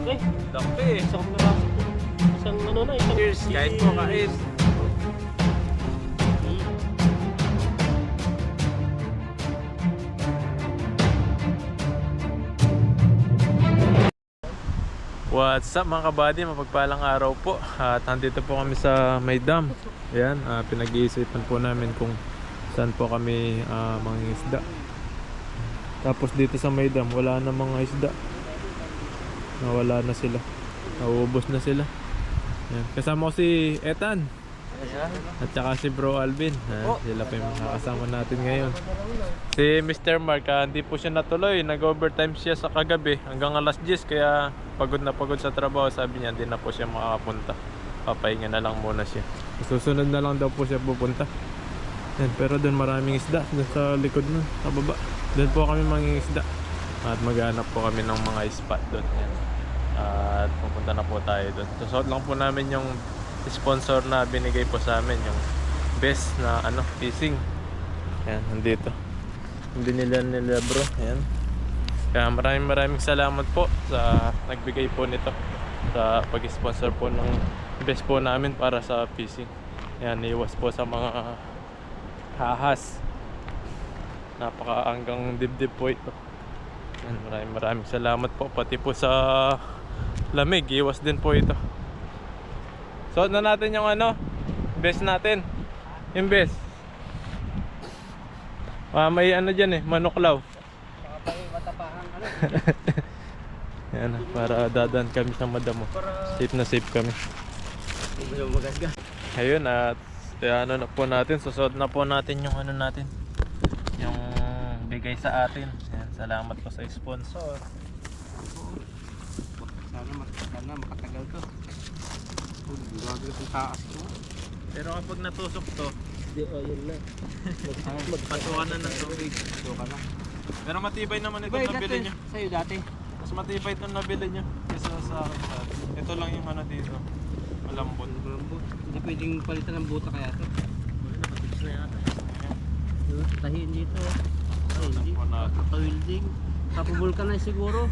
laki. Laki eh. Isang piraso. Isang ano na, isang... Cheers, kahit po kain. What's up mga kabady, mapagpalang araw po. At nandito po kami sa may dam. Ayan, pinag-iisipan po namin kung saan po kami mangingisda. Tapos dito sa may dam, wala na mga isda. Nawala na sila. Nauubos na sila. Ayan. Kasama ko si Ethan. At saka si Bro Alvin. Sila po yung makakasama natin ngayon. Si Mr. Mark, hindi po siya natuloy. Nag-overtime siya sa kagabi hanggang alas 10. Kaya pagod na pagod sa trabaho. Sabi niya hindi na po siya makakapunta. Papahinga na lang muna siya. Susunod na lang daw po siya pupunta. Yan, pero doon maraming isda. Doon sa likod nun, sa baba. Doon po kami mangingisda. At maghanap po kami ng mga spot doon. Yan. At pupunta na po tayo doon. Susot lang po namin yung sponsor na binigay po sa amin, yung best na fishing. Yan, nandito. Hindi nila bro. Yan. Kaya maraming salamat po sa nagbigay po nito, sa pag-sponsor po ng best po namin para sa fishing. Yan, iwas po sa mga hahas. Napaka-hanggang dibdib po ito. Yan, maraming salamat po, pati po sa lamig, iwas din po ito. So na natin yung best natin. Yung best. May dyan manuklaw. Yan, para dadaan kami sa madamo. Safe na safe kami. Ayun, at na po natin. Susod na po natin yung natin. Yung bigay sa atin. Yan, salamat po sa sponsor. Sana makatagal to. Gagawin ang taas ko. Pero kapag natusok to, Yun na. pasukan na ng tubig. Suka na. Pero matibay naman itong nabili nyo. Sa'yo dati. Mas matibay itong nabili nyo kaysa sa akin dati. Ito lang yung dito. Malambot. Hindi pwedeng palitan ng buta kaya to. Nakatips na yata. Tahiin dito. Ay, Ano hindi. po natin? Kapawilding. Kapabulkan na siguro.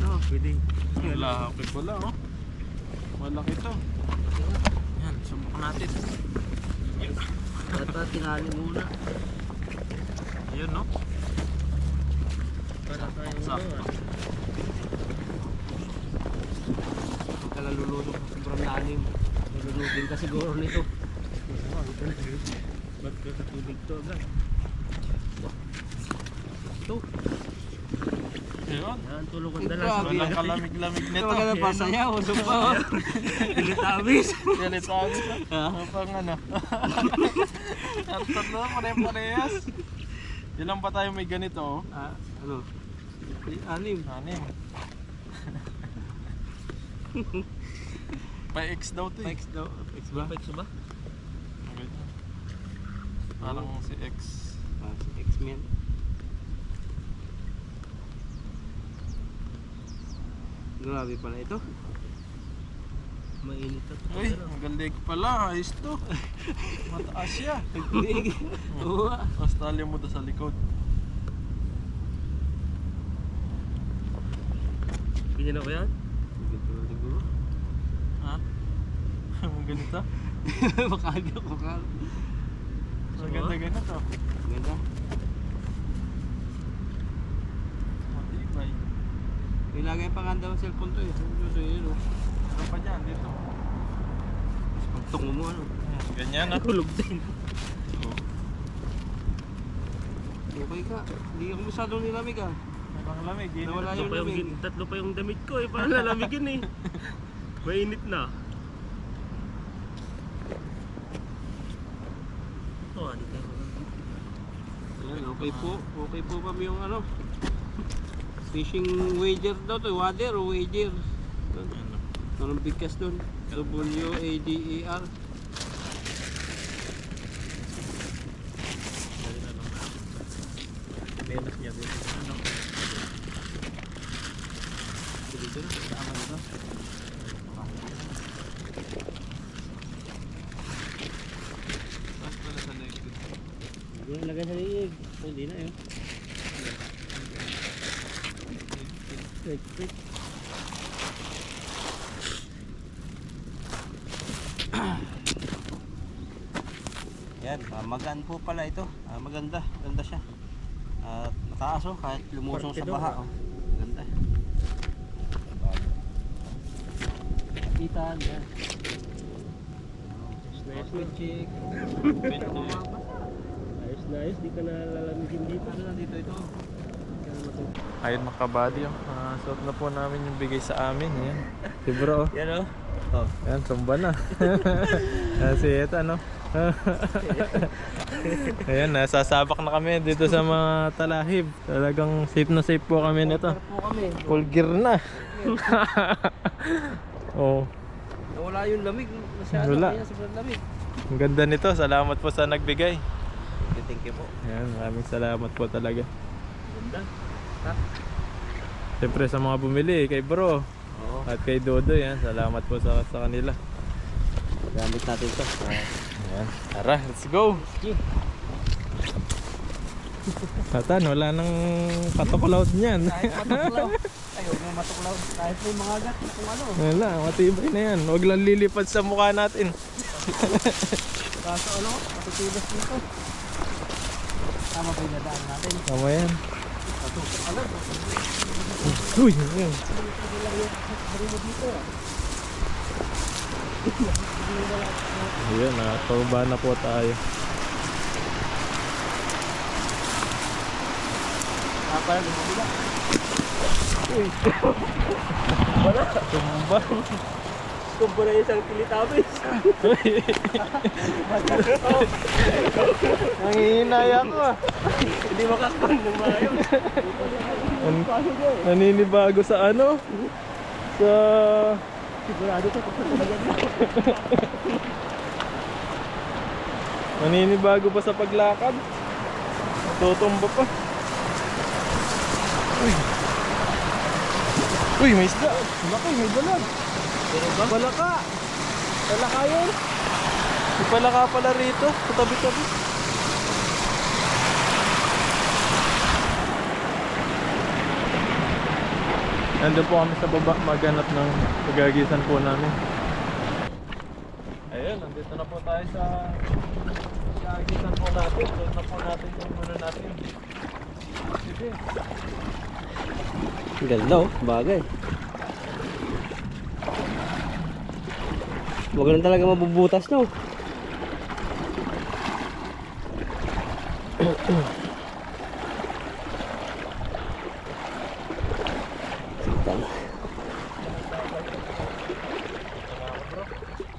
No, pwedeng. Wala, okay pala malaki ito. Yan, subukan natin. Dapat tinali muna. Ayun no? Para tayo Sakto. Huwag ka nalulunok sa sobrang lalim. Nalunugin ka siguro nito. Ba't ka sa tubig to agad? Ito. Ayun. Yan, tulog ang dala. Walang kalamig-lamig nito. Ito maganda pa sayaw. Usok pa. Pilitabis. Pilitawis. Ano pang Ang tatlo na parehas. Ilan pa tayo may ganito Ano? Anim. Anim. Pa-X daw to X daw. X ba? X ba? Parang si X. Si X-Men. Grabe pala ito. Mainit ito. Uy, ang galig pala. Ayos to. Mataas siya. Nagtinig. Oo. Mas tali mo to sa likod. Pinila ko yan? Siguro. Ha? Ang ganito? Makagyo ko ka. Ang ganda to. Ganda. Matibay. Ilagay pa nga daw ang cellphone to eh. So yun o. Ano pa dyan dito? Pagtungo mo Ganyan Hulog din. Okay ka. Hindi ako masyadong nilamig ah. Ang lamig. Nawala yung lamig. Tatlo pa yung damit ko eh, parang lalamigin eh. Mainit na. Oh, ayan, okay po kami yung fishing wager daw to, wader o wager. Anong bigkas doon? W-A-D-E-R. Menos niya dito. Dito na, tama nito. Tapos pala sa leg. Yung lagay sa liig. Hindi na yun. Quick. Yan, magaan po pala ito. Maganda, maganda siya. At mataas oh, kahit lumusong sa baha oh. Maganda. Kapitan, yan. Nice, Good chick. Ayos, di ka na lalamigin dito. Ano na dito ito? Ayun mga kabady, suot na po namin yung bigay sa amin. Yan. Si bro. Yan oh. Oh. Yan, sumba na. Si Eta, no? Ayan, nasasabak na kami dito sa mga talahib. Talagang safe na safe po kami nito. Po kami. Full gear na. Oh, Wala yung lamig. Masyado Wala. kaya sobrang lamig. ang ganda nito. Salamat po sa nagbigay. Thank you po. Ayan, maraming salamat po talaga. Ganda. Ha? Siyempre sa mga bumili, kay bro Oo. at kay Dodo, yan. Salamat po sa kanila. Gamit natin ito. Ayan, tara, let's go. Tatan, wala nang patuklaw niyan. Kahit matuklaw. Ayaw na matuklaw. Kahit may mga agat kung ano. Wala, matibay na yan. Huwag lang lilipad sa mukha natin. Kaso ano, matutibas dito. Tama ba yung nadaan natin? Tama yan. Alam. Uy, yun. Ayan, nakatuba na po tayo. Kapal, lumabila. Uy. Wala. Tumba. Kumpara isang Teletubbies. Nangihinaya ko ah. Hindi makakpan ng maayos. Naninibago sa ano? Sa... Sigurado ko kung talaga. Naninibago pa sa paglakad. Tutumba pa. Uy. Uy, may isda. Laki, may balag. Pero ba? Palaka. Palaka yun. May palaka pala rito. Katabi-tabi. Nandun po kami sa baba. Maghanap ng pagagisan po namin. Ayun, nandito na po tayo sa pagagisan po natin. Doon na po natin yung muna natin. Sige. Ganda oh, bagay. Huwag lang talaga mabubutas no.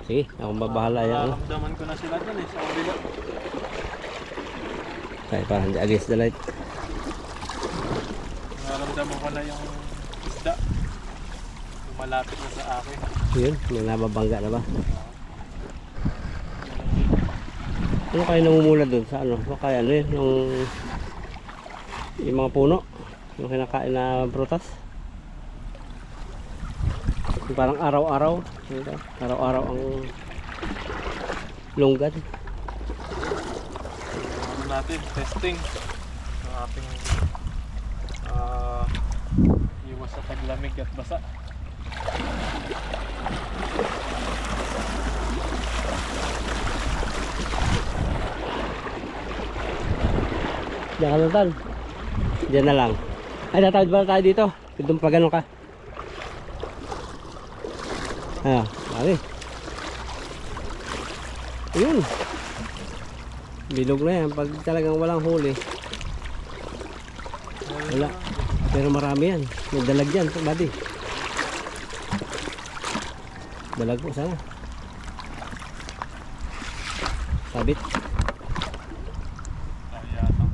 Sige, akong babahala yan. Nararamdaman ko na sila dun eh, sa kabila. Kaya parang against the light. Nararamdaman ko na yung isda. Malapit na sa akin. Yun, may nababangga na ba? Ano kayo namumula dun sa ano? Baka ano yun, yung mga puno? Yung kinakain na prutas? Yung parang araw-araw. Araw-araw ang lunggan. Ano natin, testing ng ating iwas sa paglamig at basa. Diyan ka lang tal. Diyan na lang. Ay, tatawid ba tayo dito? Itong pag ano ka. Ah, okay. Ayun. Bilog na yan. Pag talagang walang huli. Wala. Pero marami yan. May dalag yan. Buddy. Dalag po sana. Sabit. Yata.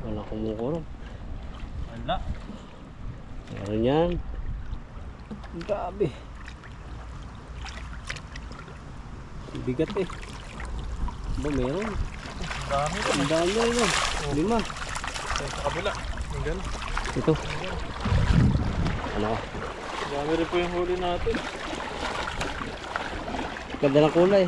Wala kumukurong. Wala. Meron yan. Grabe. Bigat eh. Ba meron? Ang dami pa. Ang dami yun. 5. Sa kabila. Ang gano'n. Ito. Ano ka? Ang dami rin po yung huli natin. Ganda ng kulay.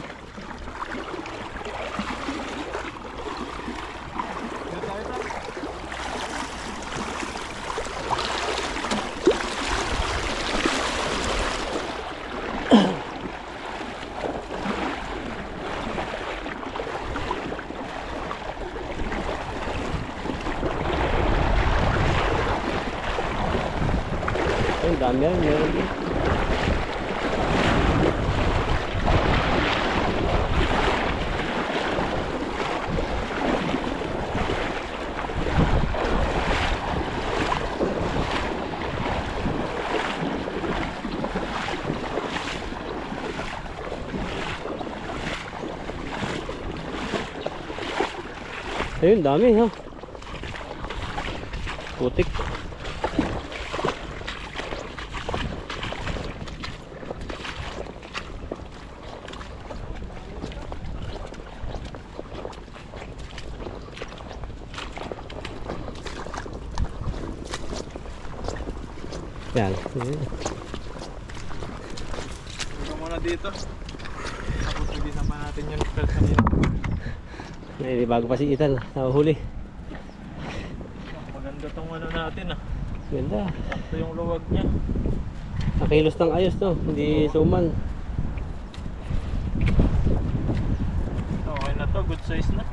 Ayun, dami yan. Meron din. Ayun, dami ha. Putik. Yan. Ito muna dito. Tapos nabisan pa natin yung spell kanina. Ay, bago pa si Ethan. Nahuhuli. Maganda tong ano natin ah. Ganda. Sakto yung luwag niya. Nakilos ng ayos to. Hindi suman. Okay na to, good size na.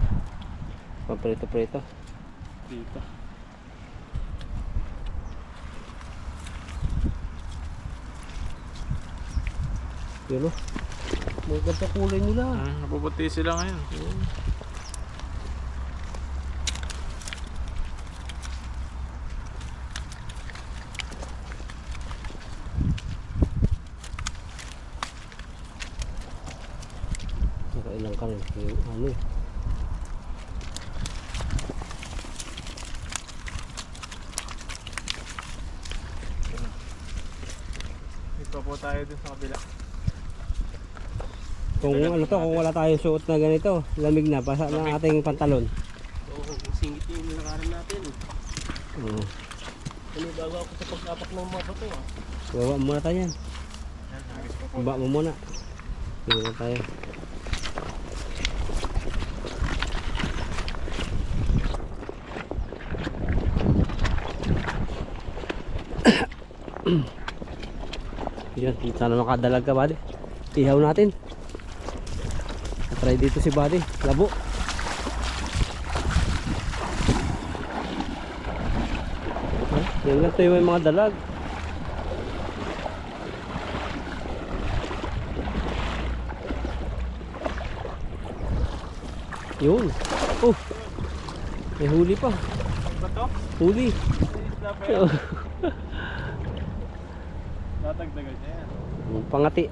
Paprito-prito. Dito. Yun o. Maganda kulay nila. Napuputi sila ngayon. Nakailang ka rin. Yung ano eh. Ito po tayo dun sa kabila. Kung ano to, kung wala tayong suot na ganito, lamig na, basa ng ating pantalon. Oo, singit yung nilakaran natin. Oo. Bago ako sa pag-apak ng mga bato ah. Bawa muna tayo yan. Yan, hagis pa po. Baba mo muna. Sige na tayo. Yan, sana makadalag ka, buddy. Ihaw natin. Try dito si buddy. Labo. Yan lang tayo may mga dalag. Yun. Oh. May huli pa. Ano ba to? Huli. Isla pa yan. Tatagdagan niya yan. Pangati.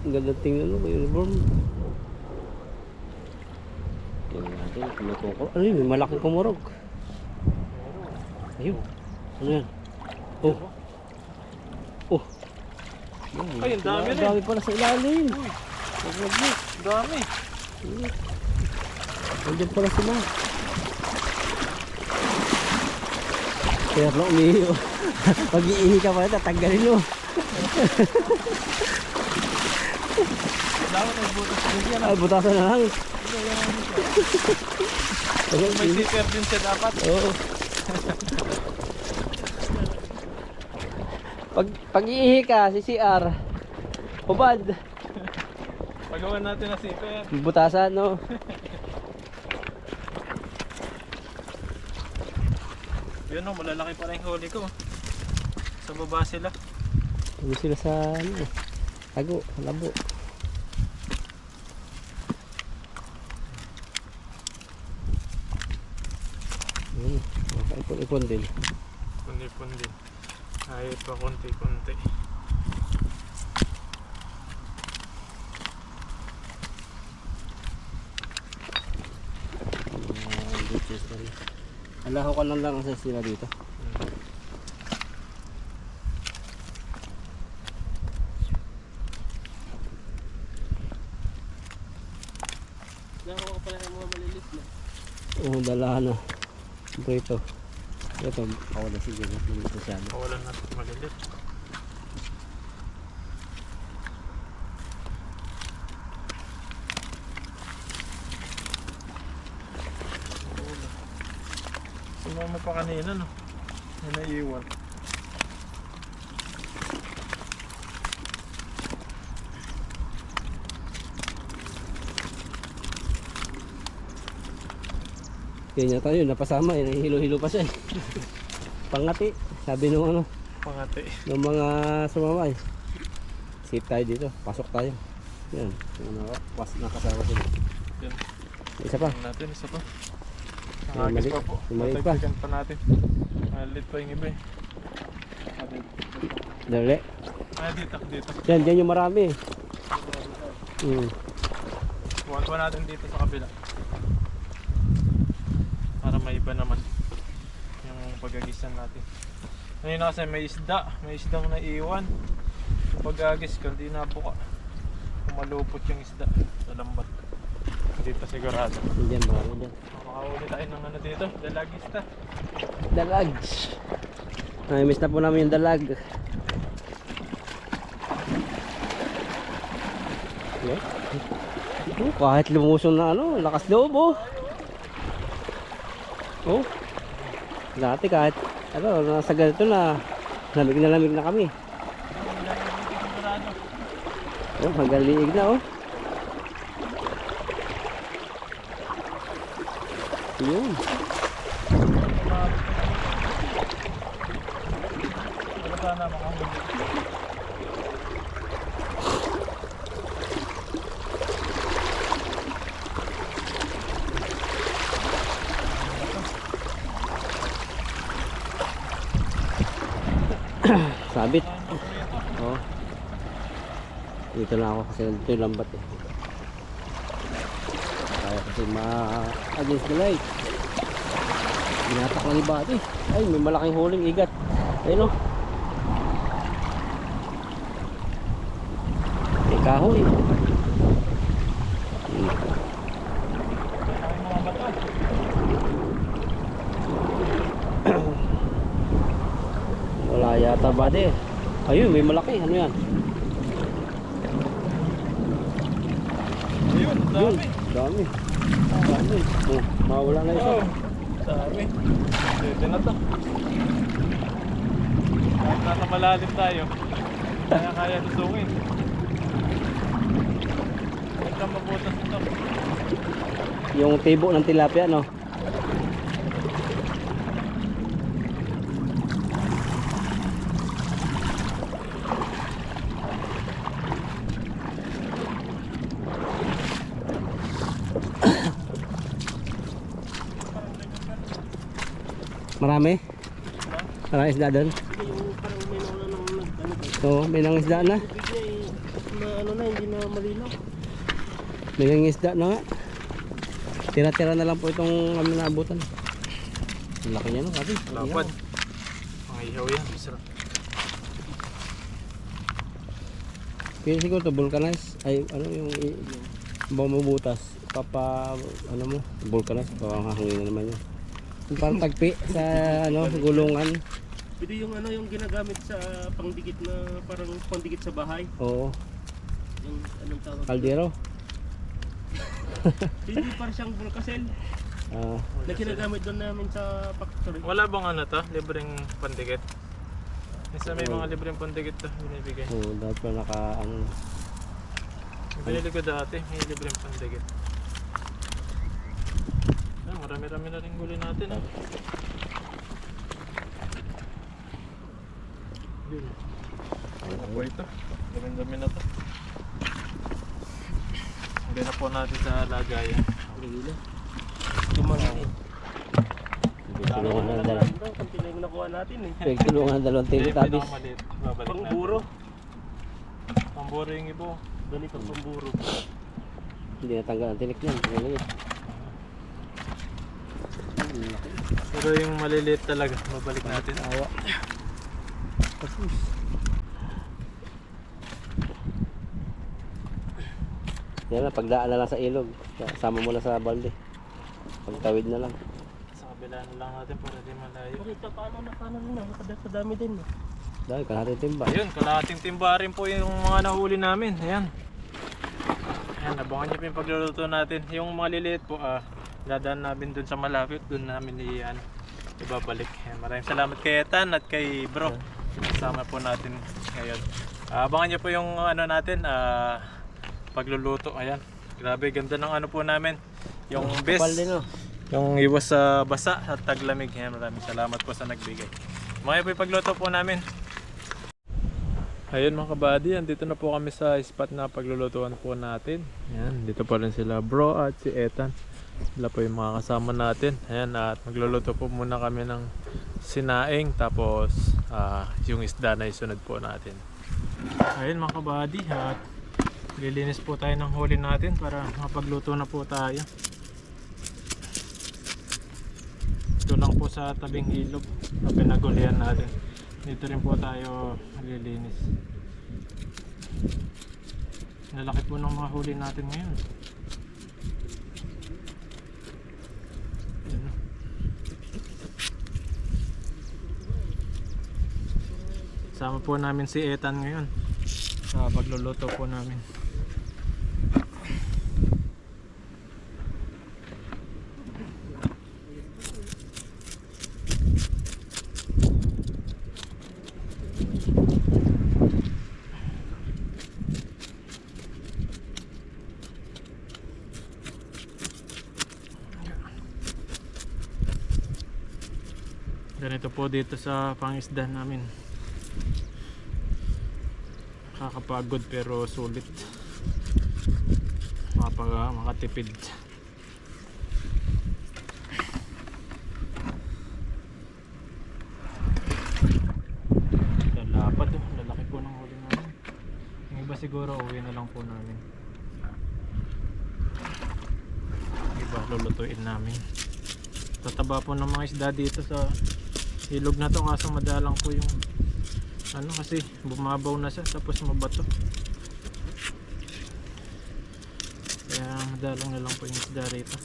Ang ganda tingnan mo, may uniform. Tingnan natin, kumutungkol. Ano yun, may malaking kumurog. Ayun. Ano yan? Oh. Oh. Ay, ang dami Ang rin. dami pala sa ilalim. Dami. Nandiyan pala sila. Kaya lang umihiyo. Pag iihi ka pala, tatanggalin mo. Dapat nagbutas din yan. Ay, butasan na lang. May zipper din siya dapat. Oo. Pag iihi ka, si CR, hubad. Pagawa natin na zipper. Butasan, no? Yun o, malalaki pa rin huli ko. Sa baba sila. Ano sila sa, ano, tago, labo. Yun, makaipon-ipon din. Pundi-pundi. Kahit pa konti-konti. Alaho ka lang sa sila dito. Nakuha ko pala yung mga malilit na. Oo, dala na. Ito. Ito, kawala siguro. Dito siya. Kawalan natin malilit. Sumama pa kanina no. May naiiwan. Kaya tayo, napasama. Hilo-hilo pa siya. Pangati. Sabi nung ano, Pangati. ng mga sumamay. Safe tayo dito. Pasok tayo. Yan. Nakasama sila. Yan. Isa pa. Tingnan natin, isa pa. Yung Nakagis mali- pa po. yung maliit pa. Matagdagan pa natin. Malit pa yung iba eh. Dali. Dito, dito. Yan yung marami. Buwan pa natin dito sa kabila. Para may iba naman yung pagagisan natin. Ngayon na kasi may isda. May isdang naiiwan. Yung pagagis ko, hindi nabuka. Kumalupot yung isda sa lambat. Dito sigurado. Diyan marami dyan. Makahuli tayo ng ano dito. Dalagista. Dalag. Miss na po namin yung dalag. Okay. Kahit lumusong na ano, lakas loob oh. Oh. Dati kahit ano, nasa ganito na lamig na kami. Oh, hanggang liig na oh. Yun. Wala sana makahuli. Sabit. Oh. Dito na ako kasi dito yung lambat eh. Kaya kasi against the light. Binatak lang iba ito eh. Ay, may malaking huling igat. Ayun o. May kahoy. Ay mga bata. Wala yata ba de. Ayun, may malaki. Ano yan? Ayun, Yun. dami. Dami. Oh, mawala na isa. Oh, dami. Pwede na to. Kahit nasa malalim tayo, kaya lusungin. Huwag kang mabutas ito. Yung tibo ng tilapia, no? Marami? Marami isda doon? Yung parang may nawala ng ano ba? Oo, may nangisda na. Tubig niya eh, ano na, hindi na malinaw. May nangisda na nga. Tira-tira na lang po itong kami naabutan. Ang laki niya no, kasi. Lapad. Ang ihaw yan. Sarap. Kaya siguro ito, vulcanize. Ay, ano yung mabubutas. Ano mo, vulcanize. Pangahangin na naman yun. Yung parang tagpi sa ano, gulungan. Ito yung ano yung ginagamit sa pangdikit na parang pangdikit sa bahay. Oo, Yung anong tawag? kaldero. Hindi parang siyang bulkasel Ah, na ginagamit doon namin sa factory. Wala bang ano to? Libreng pandikit? Minsan may mga libreng pandikit to binibigay. oo, dapat pa naka, ano. Binili ko dati, may libreng pandikit. Marami-rami na rin huli natin. Yun. Ano po ito? Dami-dami na to. Hindi na po natin sa lagayan. Tumalaki. Tulungan na dalawa. Kunti na yung nakuha natin eh. Tulungan na dalawang Hindi, teletubbies. pinakamaliit. Babalik natin. Pangburo. Pangburo yung ibo. Doon itong pamburo. Hindi natanggal ang tinik niyan. Maliliit. Pero yung maliliit talaga, babalik natin. Awa. Tapos. Yan na, pagdaan na lang sa ilog. Sama mo na sa balde. Pagtawid na lang. Sa kabila na lang natin para di malayo. Bakit paano na nakadami din eh. Dahil kalahating timba. Ayun, kalahating timba rin po yung mga nahuli namin. Ayan. Ayan, abangan nyo po yung pagluluto natin. Yung maliliit po, dadaan namin dun sa malapit. Dun namin ibabalik. Ayan, maraming salamat kay Etan at kay Bro. Kasama po natin ngayon. Abangan nyo po yung ano natin, pagluluto. Ayan, grabe, ganda ng ano po namin. Yung best, Kapal din oh. yung iwas sa basa at taglamig. Ayan, maraming salamat po sa nagbigay. Mga po yung pagluto po namin. Ayun mga kabady, andito na po kami sa spot na paglulutuan po natin. Ayan, dito pa rin sila bro at si Ethan. Sila po yung mga kasama natin. Ayan, at magluluto po muna kami ng sinaing. Tapos yung isda na isunod po natin. Ayun mga kabady, at lilinis po tayo ng huli natin para mapagluto na po tayo. Ito lang po sa tabing ilog na pinagulian natin. Dito rin po tayo lilinis. Nalaki po ng mga huli natin ngayon. Ayan. Sama po namin si Ethan ngayon sa pagluluto po namin. Ganito po dito sa pangisda namin. Kakapagod pero sulit. Makatipid. Lalapad oh. Lalaki po ng huli namin. Yung iba siguro uwi na lang po namin. Yung iba lulutuin namin. Tataba po ng mga isda dito sa ilog na to, kaso madalang po yung kasi bumabaw na siya tapos mabato, kaya madalang na lang po yung isda rito.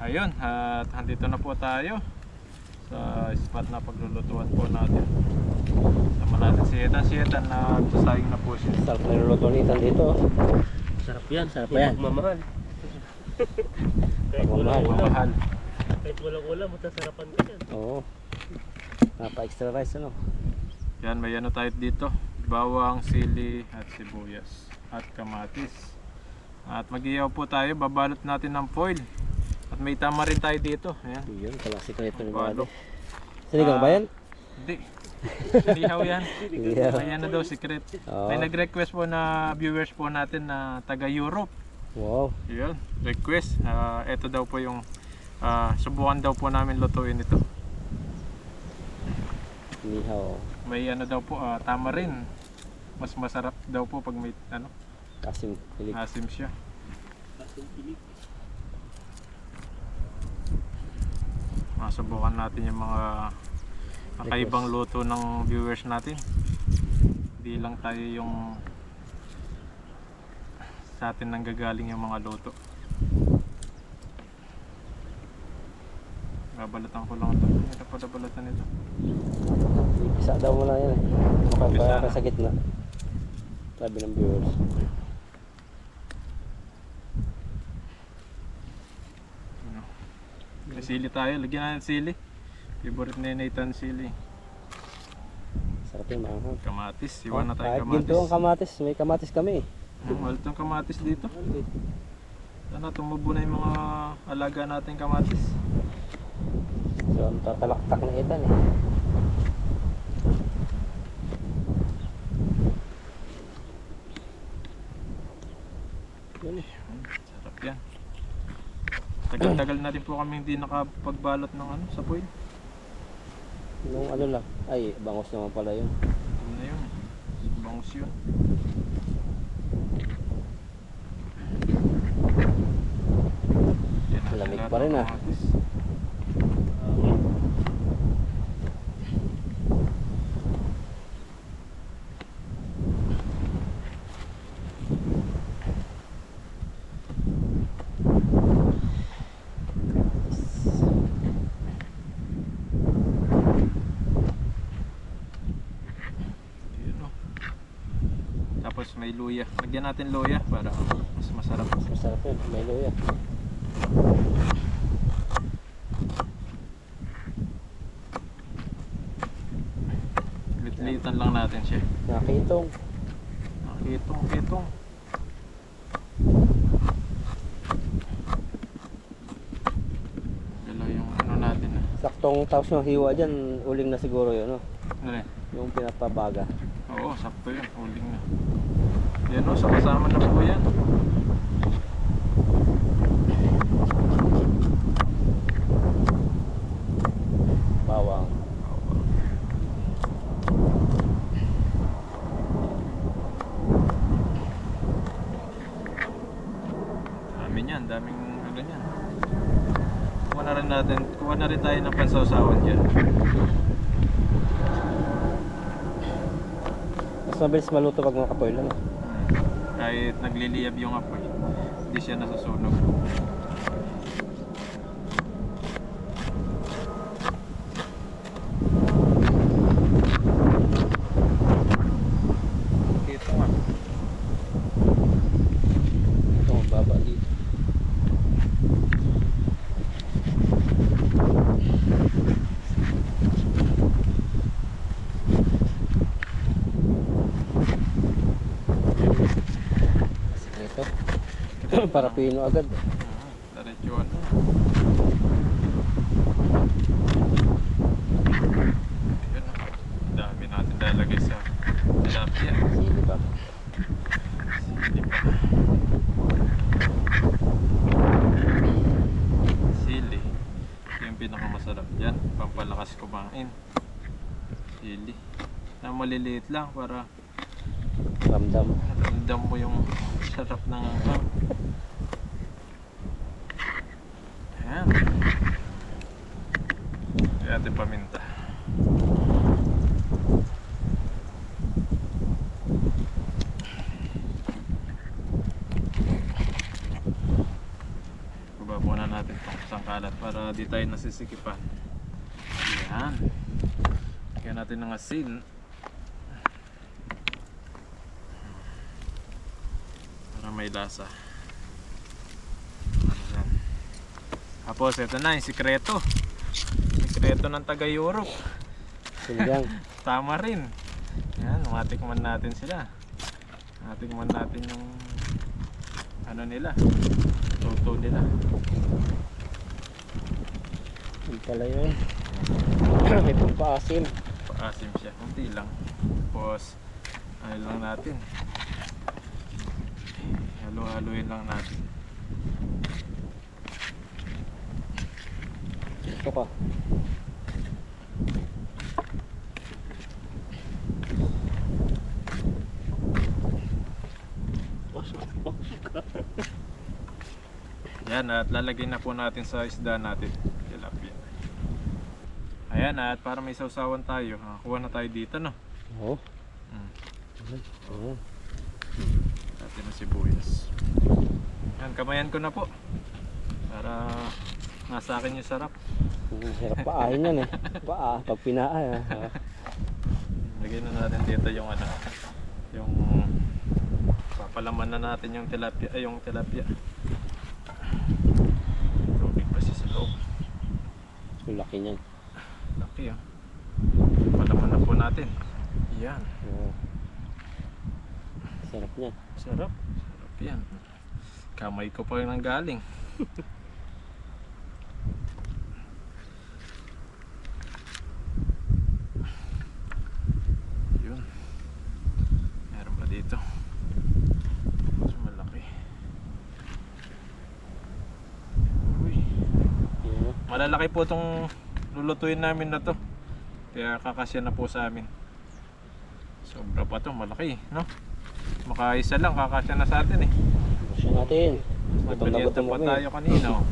Ayun, at andito na po tayo sa spot na paglulutuan po natin. Sama natin si Ethan. Si Ethan na sasayang na po siya. Sarap na luluto ni Ethan dito. Sarap yan, sarap yan. Magmamahal. Kahit Magmamahal. walang ulam. Mahal. Kahit walang ulam, matasarapan ka dyan. Oo. Napa-extra rice ano. Yan, may ano tayo dito. Bawang, sili at sibuyas at kamatis. At mag-iyaw po tayo. Babalot natin ng foil. At may tama rin tayo dito. Ayan. Yun, klasiko nito ni Balo. Bado. Sinigang ba yan? Hindi. Lihaw yan. Lihaw. Ayan na daw, secret. Oo. May nag-request po na viewers po natin na taga Europe. Wow. Yun, request. Ito daw po yung subukan daw po namin lutuin ito. Nihaw. May ano daw po, tama rin. Mas masarap daw po pag may Asim. Pilig. asim siya. Masubukan natin yung mga kakaibang luto ng viewers natin. Hindi lang tayo yung sa atin nang gagaling yung mga luto. Babalatan ko lang ito. Ito pa balatan ito. Ipisa daw muna yan eh. Ipisa Makapaya na. ka sa gitna. Sabi ng viewers. May sili tayo. Lagyan natin sili. Favorite ni Nathan sili. Sarap yung maanghang. Kamatis. Iwan na tayo Kahit kamatis. ginto ang kamatis. May kamatis kami eh. Mahal itong kamatis dito. Sana tumubo na yung mga alaga natin kamatis. So ang tatalaktak na Ethan eh. Yun eh. Sarap yan. Tagal-tagal na din po kami hindi nakapagbalot ng sa foil. Nung ano lang. Ay, bangos naman pala yun. Ano na yun? Bangus yun. Yan, Lamig lahat pa rin, ng ah. kamatis. may luya. Lagyan natin luya para mas masarap. Masarap yun. May luya. Litlitan lang natin siya. Nakitong. Kitong. Galaw yung ano natin ah. Saktong tapos yung hiwa dyan, uling na siguro yun, no? Ano eh? Yung pinapabaga. Oo, sakto yun. Huling na. Yan o, sa kasama na po yan. Bawang. Dami niyan, daming ano niyan. Kuha na rin tayo ng pansawsawan dyan. Mas mabilis maluto pag makapoil, ano? Kahit nagliliyab yung apoy, hindi siya nasusunog. Ito nga. Ito, baba dito. Ito. Para pino agad. Diretso ano. Yun na. Dami natin lalagay sa tilapia. Sili pa. Sili pa. Sili. Ito yung pinakamasarap dyan. Pampalakas kumain. Sili. Na maliliit lang para Ramdam. ramdam mo yung sarap ng ham. Ayan. Kaya ating paminta. Baba muna natin itong sangkalat para di tayo nasisikipan. Ayan. Kaya natin ng asin. Para may lasa. Ayan. Tapos ito na yung sikreto. Sikreto ng taga-Europe. Sinigang. Tama rin. Ayan, matikman natin sila. Matikman natin yung ano nila. Luto nila. Yung pala yun. May pampaasim. Paasim siya. Kunti lang. Tapos ano lang natin. Halo-haloin lang natin. Ito ka. Yan, at lalagay na po natin sa isda natin. Tilapia. Ayan, at para may sausawan tayo, kuha na tayo dito, no? Oo. Mm. Oo. Natin ang sibuyas. Yan, kamayan ko na po. Para nasa akin yung sarap. Hirap paahin yan eh. Paa, pag pinaa. Lagyan na natin dito yung ano, yung papalaman na natin yung tilapia, ay yung tilapia. Tubig pa siya sa loob. Yung laki niyan. Laki ah. Palaman na po natin. Yan. Oo. Sarap niya. Sarap. Sarap yan. Kamay ko pa yung nanggaling. Yun. Meron pa dito. Mas malaki. Uy. Yun. Malalaki po itong lulutuin namin na to. Kaya kakasya na po sa amin. Sobra pa to, malaki, no? Makaisa lang, kakasya na sa atin eh. Gusto natin. Gutom na Nagbalian gutom pa kami. tayo kanina oh.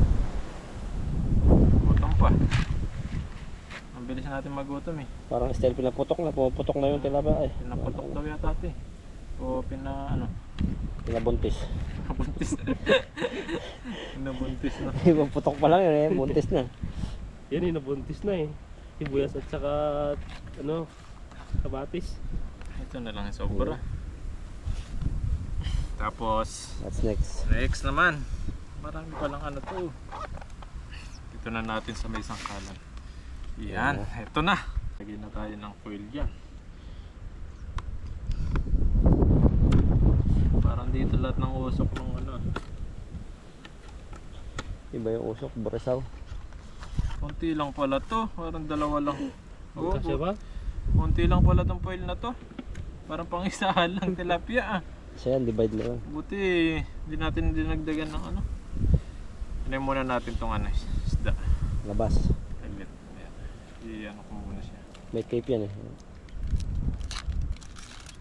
Gutom pa. Ang bilis natin magutom eh. Parang style pinaputok na. Pumuputok na yung tilapia. Ay, Pinaputok daw yata ito eh. O pinabuntis. Pinabuntis. Pinabuntis na. Putok pa lang yun eh. Buntis na. Yan eh, nabuntis na eh. Sibuyas at saka ano, kabatis. Ito na lang yung sobra. Tapos What's next? next naman, marami palang ano to. Dito na natin sa may sangkalan. Yan, eto na. Lagyan na tayo ng foil dyan. Parang dito lahat ng usok ng ano. Iba yung usok, Boresaw. Konti lang pala to, parang dalawa lang. Oo, Kasi ba? konti lang pala tong foil na to. Parang pang isahan lang tilapia ah. So yan, divide mo yun. Buti hindi natin dinagdagan ng ano. Ano muna natin tong ano, isda. Labas. Aglit. Ayan. I-ano ko muna siya. May cape yan eh.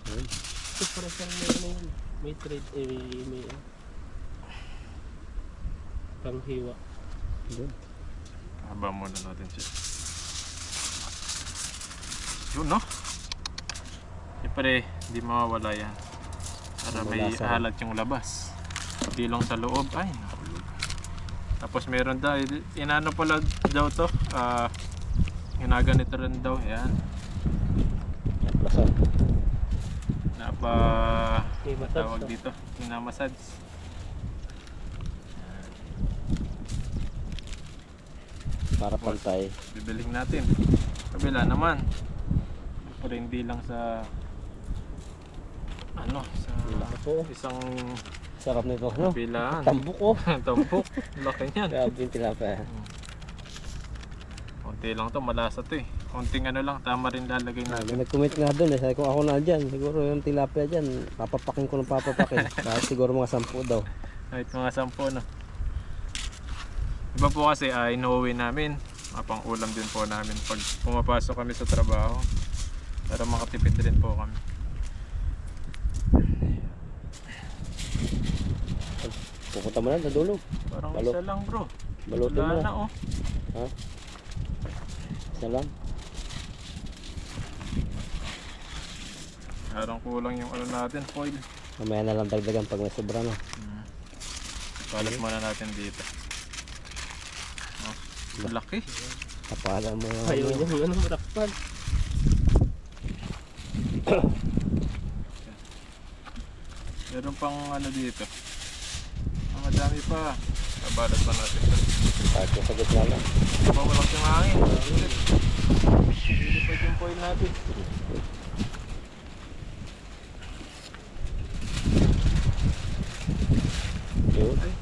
Ayun. Ito para sa may trade, may panghiwa. Ayun. Haba muna natin siya. Yun no? Siyempre, hindi mawawala yan. Para may Malasa rin. halat yung labas. Hindi lang sa loob. Ay, nahulog. Tapos meron daw, inano pala daw to. Ginaganito rin daw. Yan. Yan, plasan. May massage, Tawag no? dito. Minamassage. Para pantay. Bibiling natin. Kabila naman. Pero hindi lang sa ano, sa Lako. isang Sarap nito, no? kabilaan. Tambok ko. Tampok. Laki niyan. Grabe yung tilapia. Konti lang to, malasa to eh. Konting ano lang, tama rin lalagay May natin. nag-comment nga doon eh. Sabi ko ako na dyan. Siguro yung tilapia dyan. Papapakin ko ng papapakin. Kahit siguro mga 10 daw. Kahit mga 10 no. Iba po kasi inuwi namin. Mapang ulam din po namin pag pumapasok kami sa trabaho. Para makatipid rin po kami. Pupunta mo na sa dulo. Parang Balot. isa lang bro. Balutin mo Wala na. na oh. Ha? Isa lang. Parang kulang yung ano natin, foil. Mamaya na lang dagdagan pag may sobra na. Balat muna natin dito. Oh, laki. Kapala mo yung Ayaw niya yung anong matakpan. Meron pang ano dito. Ang madami pa. Babalat pa natin. kahit yung sa gitna lang. Bawalak yung hangin. Hindi pa yung foil natin. Yun. Ay.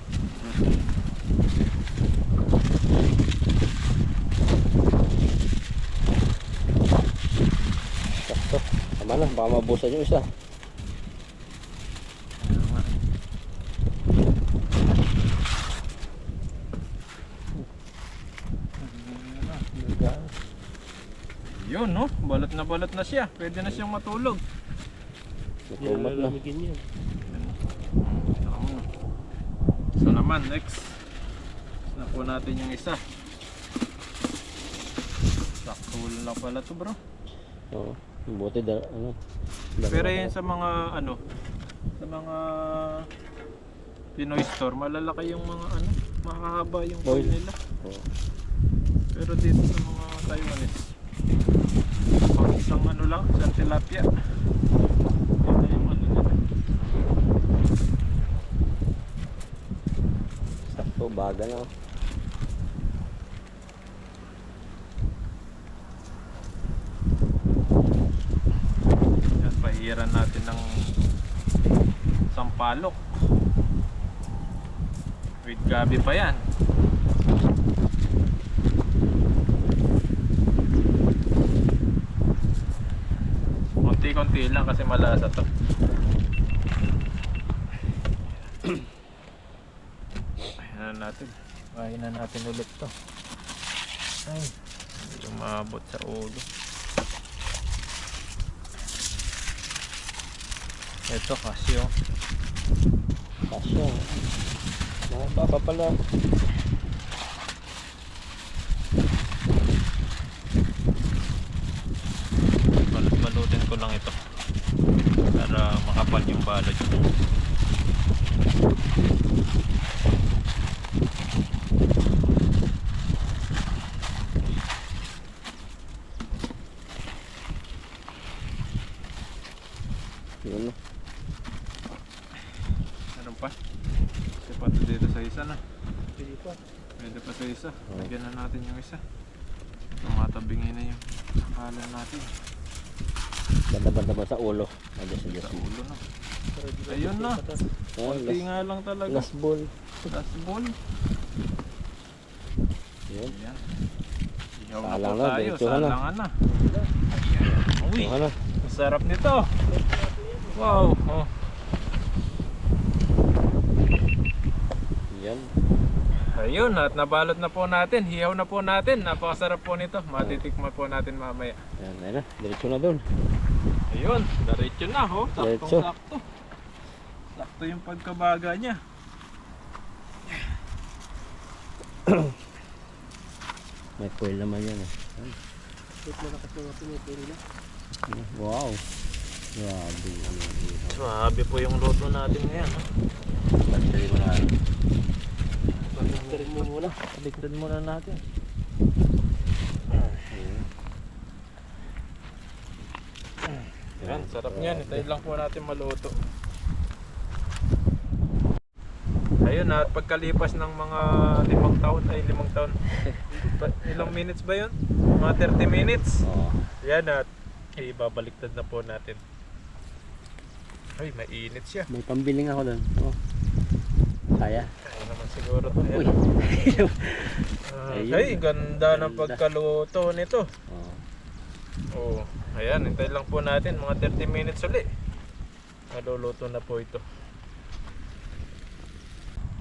Sakto. Tama na, baka mabusan yung isa. Yun no, balat na siya. Pwede na siyang matulog. Natumat na. Lalamigin yan. So naman, next. Na po natin yung isa. Sakto lang pala to bro. Oo. Buti ano. Pero yun sa mga ano, sa mga Pinoy store, malalaki yung mga ano, mahahaba yung foil Foil. nila. Oo. Pero dito sa mga Taiwanese, pang isang ano lang, isang tilapia. Ito yung ano nila. Sakto, baga na. Yan, pahiran natin ng sampalok. With gabi pa yan. Konti-konti lang kasi malasa to. Ayan na natin. Kain na natin ulit to. Ay, hindi umabot sa ulo. Ito kasyo. Kasya. Mga baba pala. Balutin ko lang ito para makapal yung balot. Yun na. pa. Kasi pati dito sa isa na. Pwede pa. Pwede pa sa isa. Oo. Lagyan na natin yung isa. Tumatabingin na yung kalan natin. Banda-banda ba sa ulo? Ano sa Diyos Sa mo? ulo na. Para di Ayun na. patas. Kunti nga lang talaga. Last ball. Last ball. Yun. Ayan. Ihaw na Salang po na, tayo. diretsuhan na. Salangan na. Ayan. Uy, Ano? ang sarap nito. Wow. Oh. Yan. Ayun, at nabalot na po natin. Hihaw na po natin. Napakasarap po nito. Matitikman po natin mamaya. Yan, ayun na. Diretso na doon. Ayun, diretso na ho. Diretso. Sakto. Sakto yung pagkabaga niya. May foil naman yan eh. Yan. Kahit malakas mga pinipili na. Wow. Grabe. Ano yung ihaw. Swabe po yung luto natin ngayon. Basta mo na. Baliktarin mo muna. Baliktad muna natin. Ayun. Yan, sarap niyan. Hintayin lang po natin maluto. Ayun, at pagkalipas ng mga 5 taon, ilang minutes ba yun? Mga 30 minutes. Oo. Yan, at ibabaliktad na po natin. Ay, mainit siya. May pambiling ako doon. Oh. Kaya. Kaya naman siguro to. Uy. Ayun. Ay, ganda ng Ganda. pagkaluto nito. Oo. Oh, ayan, hintayin lang po natin mga 30 minutes ulit. Maluluto na po ito.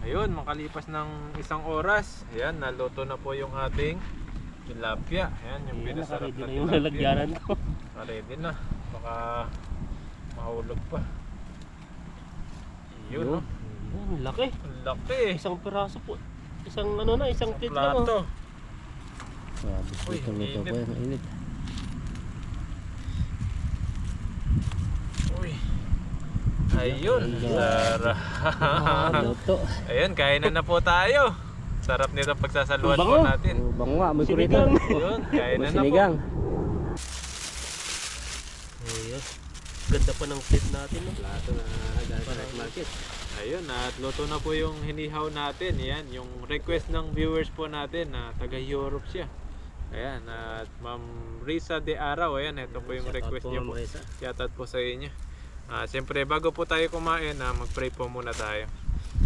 Ayun, makalipas ng 1 oras, ayan, naluto na po yung ating tilapia. Ayan, yung Ayan, pinasarap nakaready na na yung tilapia. lalagyanan ko. Ready na. Baka mahulog pa. Yun, no? Ang laki. Ang laki. Isang piraso po. Isang ano na, isang plate lang. Plato. Oh. Grabe. Uy, Ito luto init. ko yan. Init. Uy. Ayun, sarap. Luto. Ayun, kain na po tayo. Sarap nito pagsasaluhan po Bango. natin. Oh, bango nga. May kurito. Sinigang. Ayun, kain na po. Sinigang. Ayun. Ganda pa ng plate natin. No? Plato na galing sa night market. Ayun, at luto na po yung hinihaw natin. Yan, yung request ng viewers po natin na taga Europe siya. Ayan, at Ma'am Risa de Araw. Ayan, ito po yung request niya po. Shoutout po sa inyo. Siyempre, bago po tayo kumain, mag-pray po muna tayo.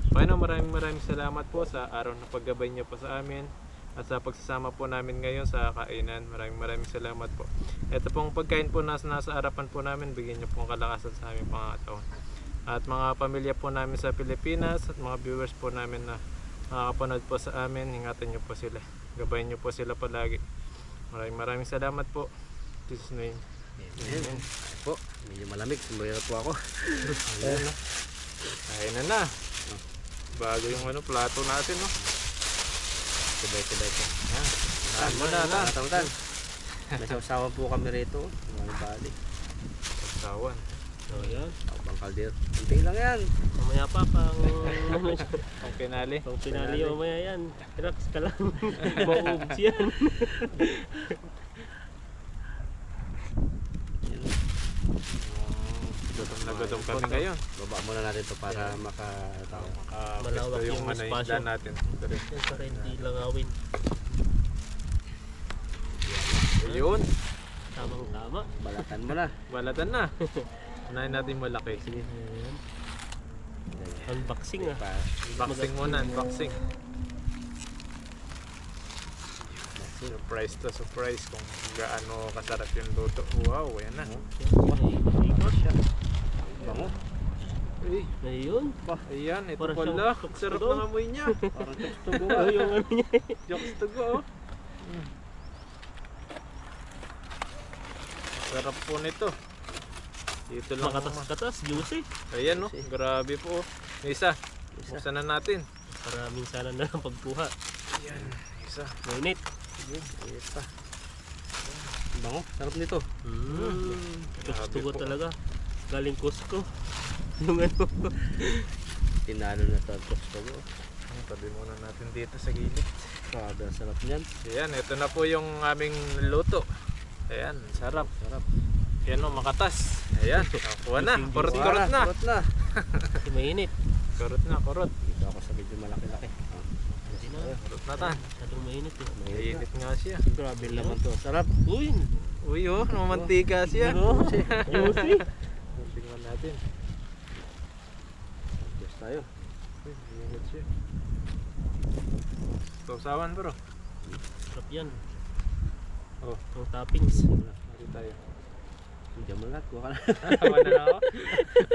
Panginoon, maraming salamat po sa araw na paggabay niyo po sa amin at sa pagsasama po namin ngayon sa kainan. Maraming salamat po. Ito pong pagkain po nasa harapan po namin, bigyan niyo pong kalakasan sa aming pangataon. At mga pamilya po namin sa Pilipinas at mga viewers po namin na makakapanood po sa amin, ingatan niyo po sila. Gabayan niyo po sila palagi. Maraming salamat po. In Jesus' name. Ayan. Po. Medyo malamig. Sumbayar po ako. Ayan na. Kain na. Bago yung plato natin, no? Sabay-sabay po. Yan. Saan mo na. Tatan. May sausawan po kami rito. Mga bali. Sawan. So, yan. Ako pang kaldero. Kunti lang yan. Mamaya pa pang Ang pinali. pang pinali mamaya yan. Relax ka lang. Mauubos yan. Gutom na gutom kami ngayon. Baba muna natin to para makatawa. Malawak Gusto yung yung espasyo. isda natin. Yan para hindi langawin. Ayun. Tamang tama. Balatan mo na. Balatan na. Unahin natin malaki. Sige. Ayan. Unboxing ah. Unboxing muna. Unboxing. Surprise to surprise kung gaano kasarap yung luto. Wow, ayan na. Ikot siya. Bango. Uy, Ayun. ayan, ito Parang pala. siyang chokes Sarap to ng amoy niya. Parang tustugo. Yung ano niya. Jokes to go. Sarap po nito. Dito lang. Makatas-katas, juicy. Ayan, no? Grabe po. May isa. Buksan na natin. Maraming sana na lang pagbuha. Ayan, isa. Mainit. Isa. Bango. Sarap nito. Tugo talaga. Galing Costco. Yung ano. Tinalo na to ang tustugo. Tabi muna natin dito sa gilid. Grabe ang sarap niyan. Ayan, ito na po yung aming luto. Ayan, sarap. Sarap. Ayan o, makatas. Ayan, kuha na. Kurot-kurot na. Kurot na. Kasi mainit. Kurot na, kurot. Dito ako sa medyo malaki-laki. Ah, Hindi na. Kurot na tan. Masyadong mainit eh. Mainit nga siya. Grabe naman to. Sarap. Uy! Uy oh, namantika siya. Juicy! Tingnan natin. Yes tayo. Uy, mainit siya. Sausawan bro. Sarap yan. Oh, Ang toppings. mari tayo. Diyan mo lahat. Kuha ka na. Tama na ako.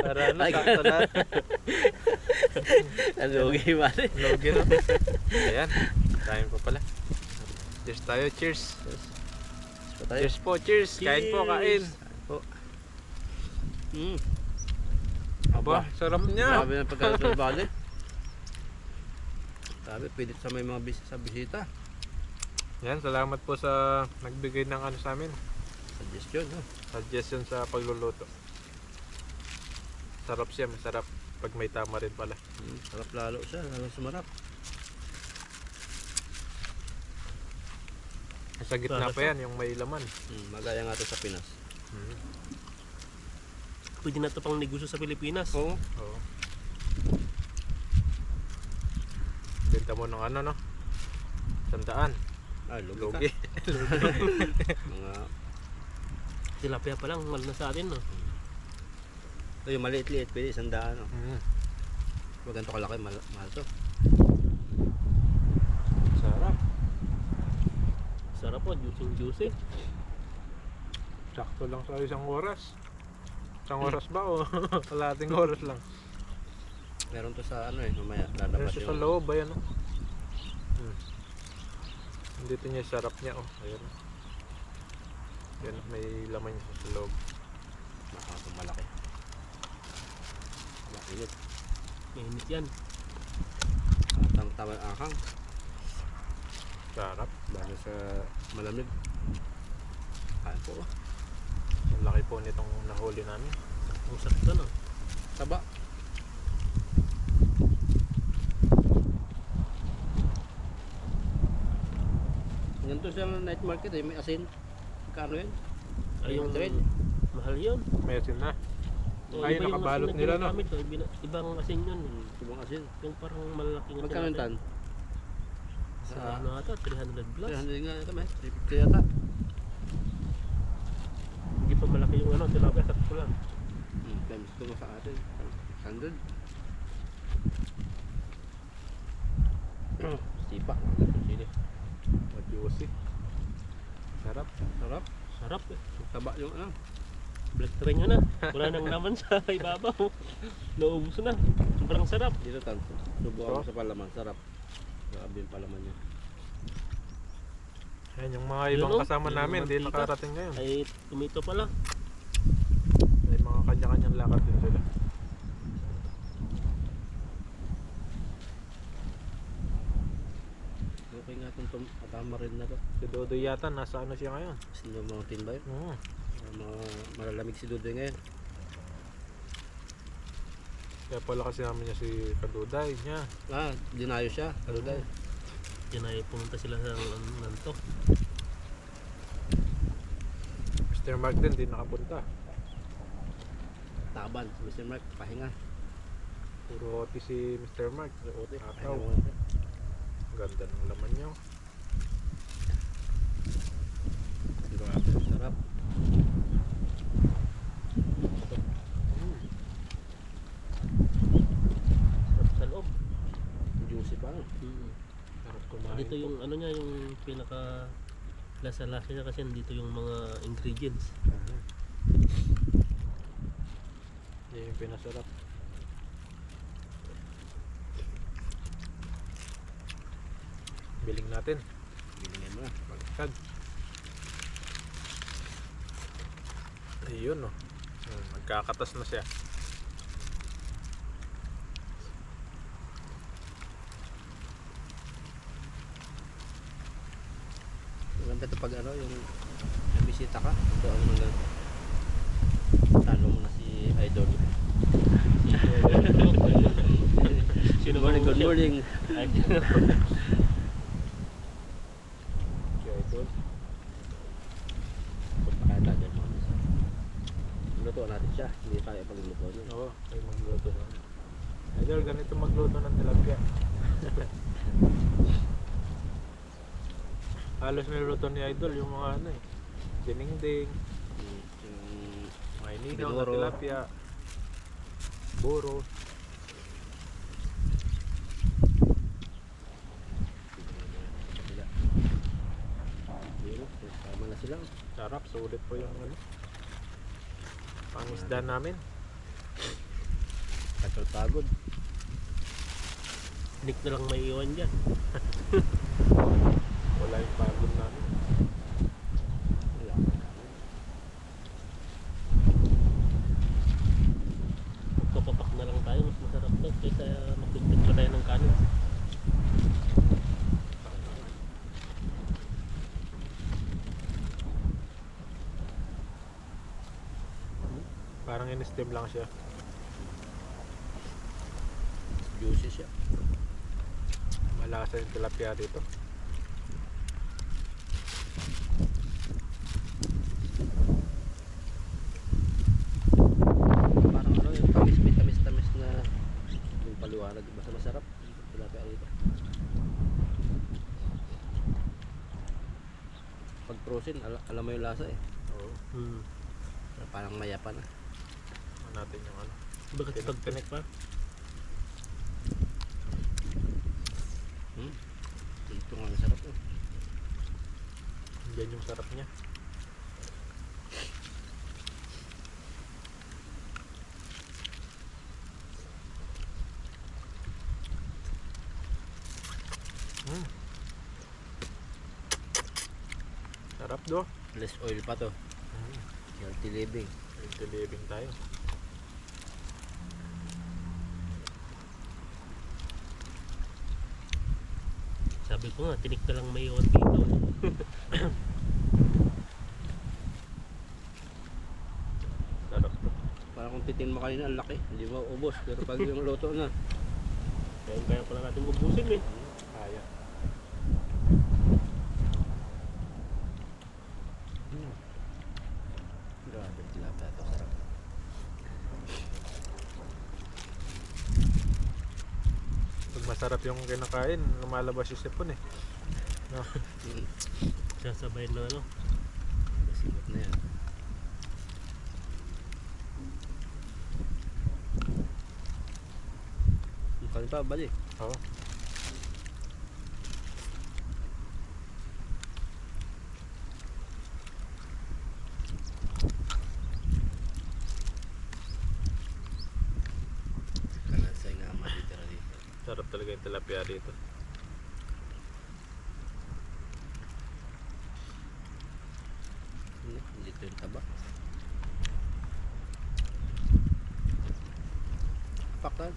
Para ano, sakto lahat. Nalugi ba? Logi na. Ayan, kain pa pala. Cheers tayo, cheers. Pa tayo. Cheers po, cheers. Kain po, kain. Mm. Aba, sarap niya. Grabe na pagkaluto ng bali. Sabi, pwede sa may mga sa bisita. Yan, salamat po sa nagbigay ng ano sa amin. Suggestion, ha? Suggestion sa pagluluto. Sarap siya, masarap. Pag may tama rin pala. Sarap lalo siya, lalo sumarap. Sa gitna pa yan, yung may laman. Magaya nga ito sa Pinas. Pwede na ito pang negosyo sa Pilipinas. Oo. Oo. Benta mo ng ano, no? 100. Ay, lugi Logi. ka. Mga, Tilapia pa lang, mahal na sa atin no. ito yung maliit-liit, pwede 100. No? Huwag ganito kalaki, mahal to. Sarap. Sarap po, juicy. Sakto lang sa isang oras. Isang oras ba o kalahating oras lang? Meron to sa ano mamaya Meron lalabas siya sa yung... loob, ayan o. Dito niya yung sarap niya o. Ayan. Ayan, may laman niya sa loob. Malaki. Mainit. Mainit yan. Tama ang ahang. Sarap. Bago sa malamig. Kain po. Ang laki po nitong nahuli namin. Ang sarap to no. Taba. Ganito siya ng night market may asin. Kano yun? Ay, yung Trade. mahal yun. May asin na. O, Ay, iba yung nakabalot asin na nila, no? ginagamit, o, ibang asin yun. Ibang asin. Yung parang malaking asin. Magkano yung tan? Sa ano ata, 300 plus. 300 nga ito may. 350 yata. Hindi pa malaki yung ano, tilapia, sakto lang. Times ito mo sa atin. 100. Sipa. Sili. Juicy. Sarap. Sarap. Sarap eh. Taba yung ano. Black train nyo na. Wala nang laman sa ibabaw. Naubos na. Sobrang sarap. Dito tan. Subukan mo sa palaman. Sarap. Grabe yung palaman niya. Ayan, yung mga Yun, ibang oh. kasama Yung namin, hindi mantika. nakarating ngayon. Ay, tumito pala. May mga kanya-kanyang lakad din sila. Okay nga itong atama rin na to. Si Dodoy yata, nasa ano siya ngayon? Sino Mountain ba yun? Oo. Mga malalamig si Dudoy ngayon. Kaya pala kasi namin niya si Kaduday niya. Dinayo siya. Kaluday. Yan ay pumunta sila sa nanto. Mr. Mark din, di nakapunta. Taban. Si Mr. Mark. Pahinga. Puro OT si Mr. Mark. Pahinga Ataw. muna siya. Ganda ng laman niya. Grabe. Sarap. Sarap sa loob. Juicy pa. Sarap kumain. Dito yung ano niya, yung pinaka lasa-lasa niya kasi dito yung mga ingredients. Yan yung pinasarap. Biling natin. Bilingin mo na. Baliktad. Ayun, no. Magkakatas na siya. Maganda ito pag ano, yung nabisita ka. Ito ang mga talo mo na si Idol. Good morning, good morning. Ay, Si Idol. Punta kaya tayo dyan mga misa. Lutuan natin siya. Hindi tayo pagluluto niya. Oo, ay magluluto na. Idol. Idol, ganito magluto ng tilapia. Halos niluto ni Idol yung mga ano eh. Dinengdeng, Yung mga inihaw na Binuro. tilapia, buro. sila. Yun, tama na sila. Sarap, sulit po yung ano. Pangisda namin. Pagod. Tinik na lang may iwan dyan. Wala yung pagod namin. Wala. Magpapapak na lang tayo. Mas masarap daw kaysa magdugtog pa tayo ng kanin. Parang in-steam lang siya. Juicy siya. Malasa yung tilapia dito. Parang ano yung tamis, may tamis na yung paliwanag. Basta masarap. Tilapia dito. Pag frozen, alam mo yung lasa eh. Oo. Parang mayapa na. Ano natin yung ano. Bakit pag tinik pa? Ito nga ang sarap eh. Yan yung sarap niya. Sarap do. Less oil pa to. Healthy living. Healthy living tayo. Sabi ko nga, tinik na lang may iwan dito. Sarap to. Parang kung titin mo kanina, ang laki. Hindi mo ubos. Pero pag yung luto na, Kaya pala natin ubusin eh. Kaya. grabe tilapia to. Sarap. Pag masarap yung kinakain, lumalabas yung sipon eh. No? Sasabayin na ano. Masingot na yan. Kanin pa, bali. Oo. Kalansay nga ang matitira dito. Sarap talaga yung tilapia dito. Dito yung taba. Paktan.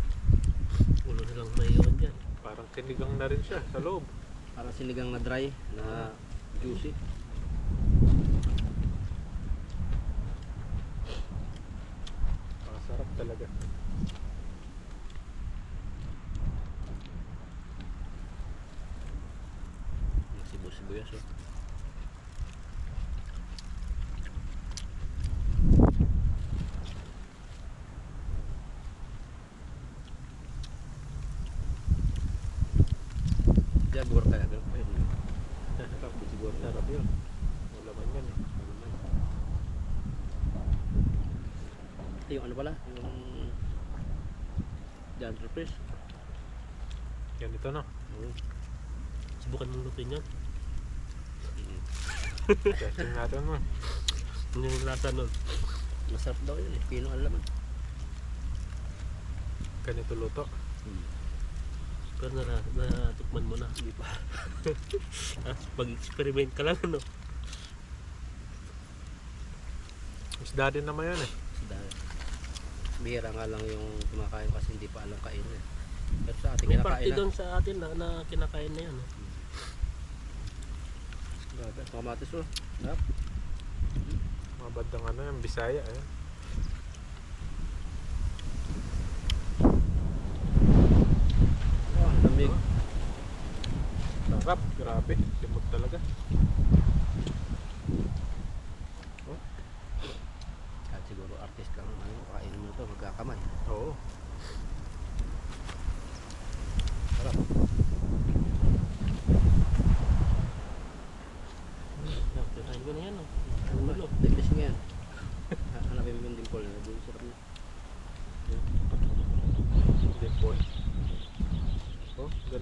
Ulo na lang may iwan dyan. Parang sinigang na rin siya sa loob. Parang sinigang na dry, na juicy. Sarap talaga. Sibuyas oh. Jaguar kaya ganun pa yun. Sarap. Siguro Sarap yun. Wala man yan eh. Yung ano pala, yung John Surprise. Ganito na. Subukan mong lutuin yan. Testing natin mo. Ano yung lasa nun? Masarap daw yun eh, pino ang laman. Ganito luto. Pero natukman mo na. Hindi pa. Pag-experiment ka lang ano. Isda din naman yan eh. Dahil bihira nga lang yung kumakain kasi hindi pa alam kain eh. Pero sa ating May kinakain party na. doon sa atin na kinakain na yan. Eh. Grabe, kamatis oh. Sarap. Mga bandang ano yung Bisaya eh. Oh, lamig. Sarap. Grabe. Simot talaga. Kahit siguro artist kang ano, kainin mo ito, magkakamay. Oo.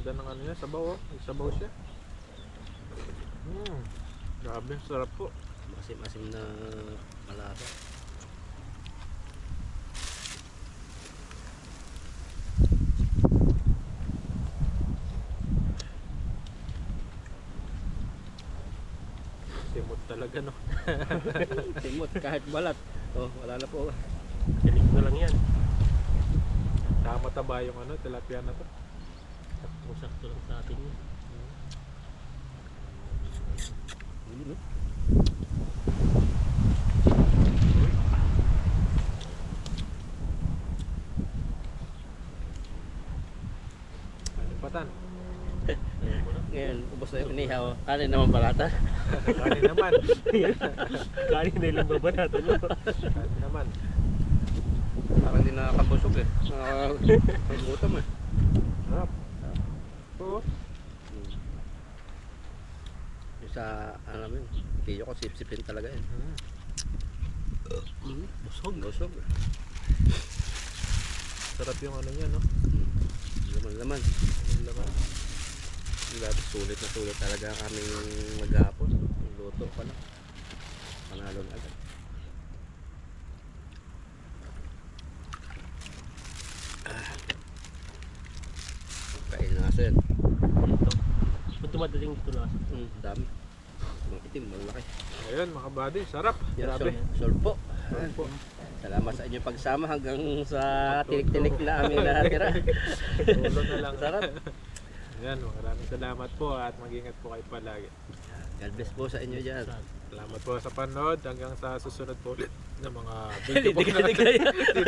Ganda ng ano niya, sabaw oh. May sabaw siya. Grabe, sarap po. Masim-masim na malasa. Simot talaga no. Simot kahit balat. Oh, wala na po. Galing na lang yan. Tama taba yung ano, tilapia na to. Sakto lang sa atin yun. Ano patan? Ngayon, ubos na yung inihaw. Ano naman balata? Kanin naman. Kanin na ilang babanatan mo. Kanin naman. Parang hindi nakakabusog eh. Nakakagutom eh. Sarap. Oo. Yung sa, ano namin, tiyo ko, sip-sipin talaga yan. Busog. Busog. Sarap yung ano niya no. Laman-laman. Ano laman. Dati sulit na sulit talaga kami maghapon. Luto pa lang. Panalo na agad. Kain na kasi yan. Ito. Kung dumadating dito na. Dami. Mga itim, malaki. Ayun mga buddy, sarap. Yan, Grabe. solpo. Solpo. Salamat sa inyong pagsama hanggang sa tinik-tinik na aming natira. Ulo na lang. Sarap. Ayan, maraming salamat po at mag-ingat po kayo palagi. God bless po sa inyo dyan. Salamat po sa panood hanggang sa susunod po ulit ng mga video po na. Digay-digay.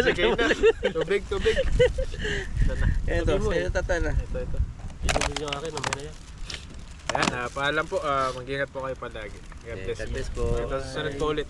Sige na. Tubig. Ito na. Ito, sa'yo tatan na. Ito. Ito yung akin, mamaya na yan. Ayan, paalam po. Mag-ingat po kayo palagi. God Okay, bless God you. bless po. Hanggang sa susunod po ulit.